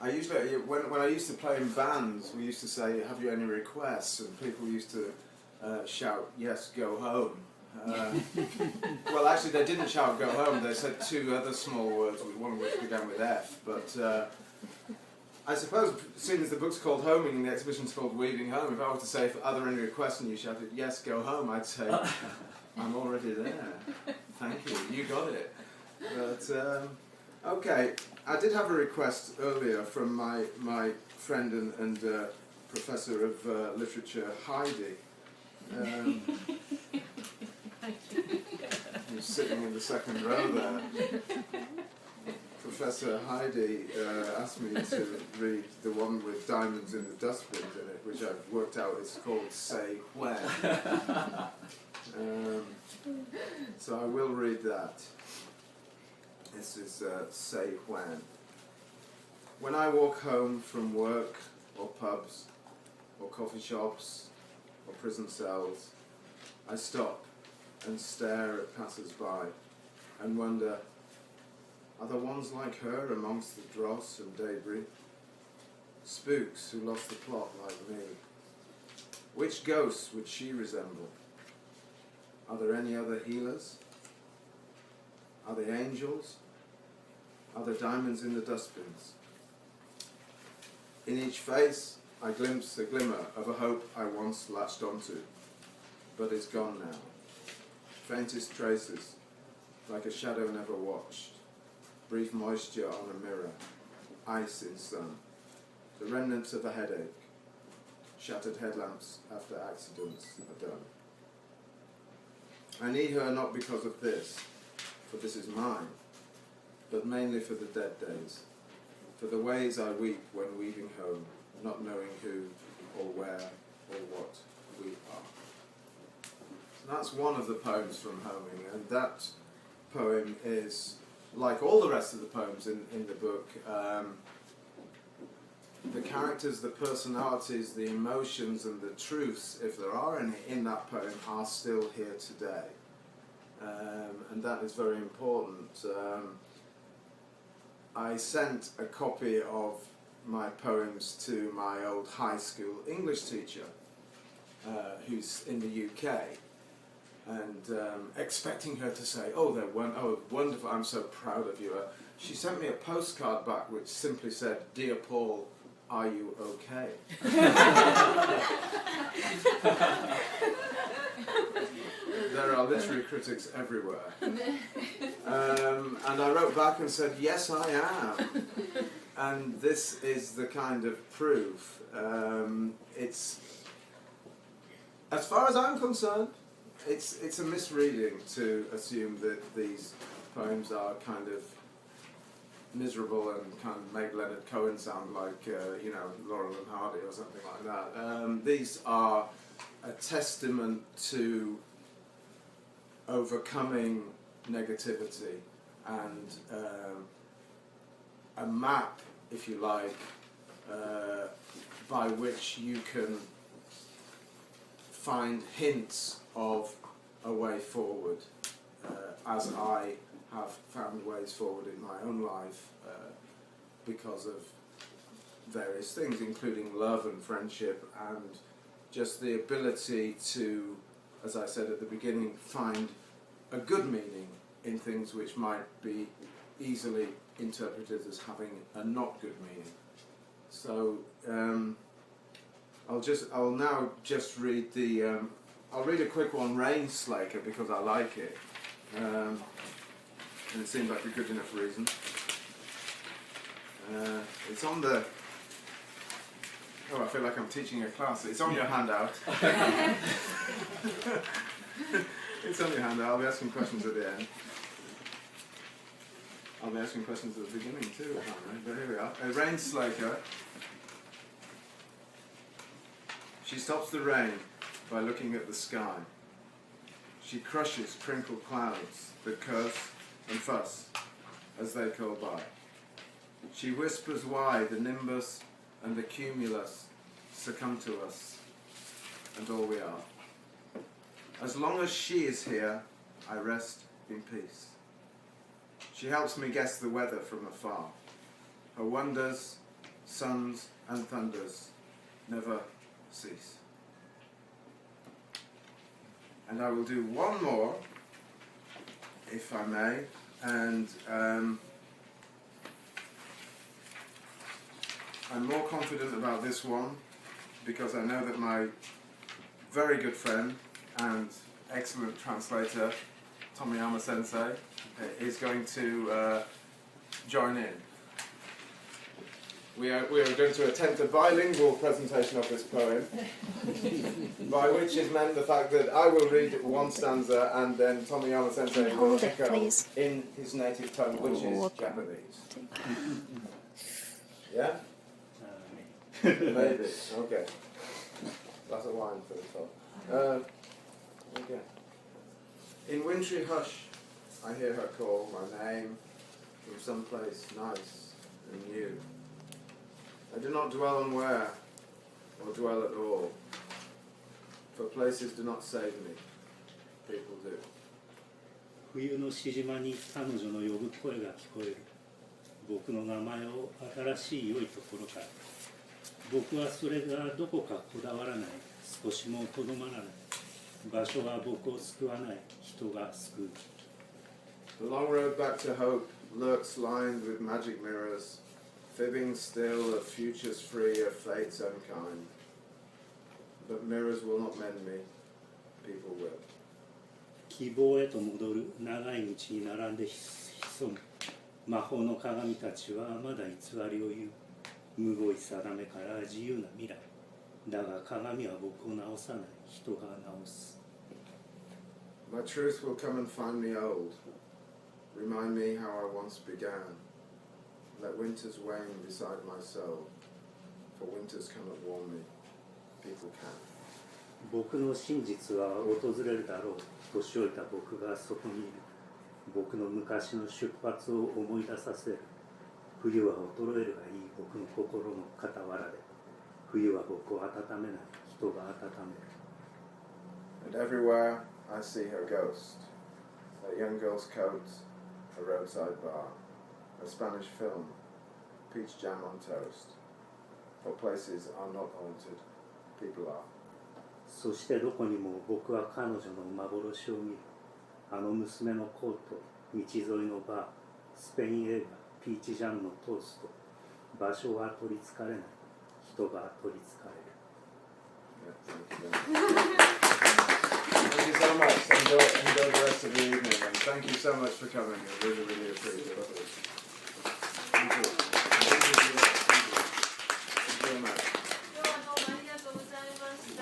I usually, when I used to play in bands, we used to say, "Have you any requests?" And people used to shout, "Yes, go home." Well, actually, they didn't shout "go home." They said two other small words, one of which began with F. But I suppose, seeing as the book's called Homing and the exhibition's called Weaving Home, if I were to say, "Are there any requests?" and you shouted, "Yes, go home," I'd say, "I'm already there. Thank you. You got it." But okay, I did have a request earlier from my friend and professor of literature, Heidi. Who's sitting in the second row there. Professor Heidi asked me to read the one with diamonds in the dustbins in it, which I've worked out is called Say When. So I will read that. This is Say When. When I walk home from work or pubs or coffee shops or prison cells, I stop and stare at passers-by and wonder, are there ones like her amongst the dross and debris? Spooks who lost the plot like me. Which ghosts would she resemble? Are there any other healers? Are they angels? Are there diamonds in the dustbins? In each face, I glimpse a glimmer of a hope I once latched onto, but is gone now. Faintest traces, like a shadow never watched. Brief moisture on a mirror, ice in sun. The remnants of a headache. Shattered headlamps after accidents are done. I need her not because of this, for this is mine, but mainly for the dead days, for the ways I weep when weaving home, not knowing who or where or what we are. So that's one of the poems from Homing, and that poem is, like all the rest of the poems in the book, the characters, the personalities, the emotions and the truths, if there are any in that poem, are still here today. And that is very important. I sent a copy of my poems to my old high school English teacher, who's in the UK, and expecting her to say, "Oh, oh, wonderful, I'm so proud of you." She sent me a postcard back which simply said, "Dear Paul, are you okay?" There are literary critics everywhere. And I wrote back and said, "Yes, I am." And this is the kind of proof. It's, as far as I'm concerned, it's a misreading to assume that these poems are kind of miserable and kind of make Leonard Cohen sound like, Laurel and Hardy or something like that. These are a testament to overcoming negativity and a map, if you like, by which you can find hints of a way forward, as I have found ways forward in my own life because of various things, including love and friendship and just the ability to, as I said at the beginning, find a good meaning in things which might be easily interpreted as having a not good meaning. So I'll now just read the I'll read a quick one, Rain Slaker, because I like it, and it seems like a good enough reason. It's on the, I feel like I'm teaching a class. It's on your handout. It's on your handout. I'll be asking questions at the end. I'll be asking questions at the beginning too, apparently. But here we are. Rain Slaker. She stops the rain by looking at the sky. She crushes crinkled clouds that curse and fuss as they curl by. She whispers why the nimbus and the cumulus succumb to us and all we are. As long as she is here, I rest in peace. She helps me guess the weather from afar. Her wonders suns and thunders never cease. And I will do one more, if I may, and I'm more confident about this one because I know that my very good friend and excellent translator, Tomiyama Sensei, is going to join in. We are going to attempt a bilingual presentation of this poem, by which is meant the fact that I will read one stanza and then Tomiyama Sensei will echo in his native tongue, which is Japanese. Yeah? Maybe. Okay. Glass of wine for the top. Okay. In wintry hush, I hear her call my name from some place nice and new. I do not dwell on where, or dwell at all, for places do not save me, people do. 冬のしじまに彼女の呼ぶ声が聞こえる。僕の名前を新しい良いところから。僕はそれがどこかこだわらない。少しもとどまらない。場所は僕を救わない。人が救う。The long road back to hope lurks lined with magic mirrors, fibbing still of futures free of fates unkind. But mirrors will not mend me, people will. 希望へと戻る長い道に並んで潜む魔法の鏡たちはまだ偽りを言う。むごい定めから自由な未来。だが鏡は僕を直さない。人が直す。My truth will come and find me old, remind me how I once began. Let winters wane beside my soul, for winters cannot warm me, people can. 僕の真実は訪れるだろう。年老いた僕がそこにいる。僕の昔の出発を思い出させる。冬は衰えるがいい僕の心の傍らで。冬は僕を温めない。人が温める。And everywhere I see her ghost, a young girl's coat, a roadside bar, a Spanish film, peach jam on toast. For places are not haunted, people are. そしてどこにも僕は彼女の幻を見る。あの娘のコート、道沿いのバー、スペイン映画、ピーチジャムのトースト。場所は取りつかれない。人が取りつかれる。Thank you so much. Enjoy the rest of the evening, and thank you so much for coming. I really, really appreciate it. Thank you. Thank you very much.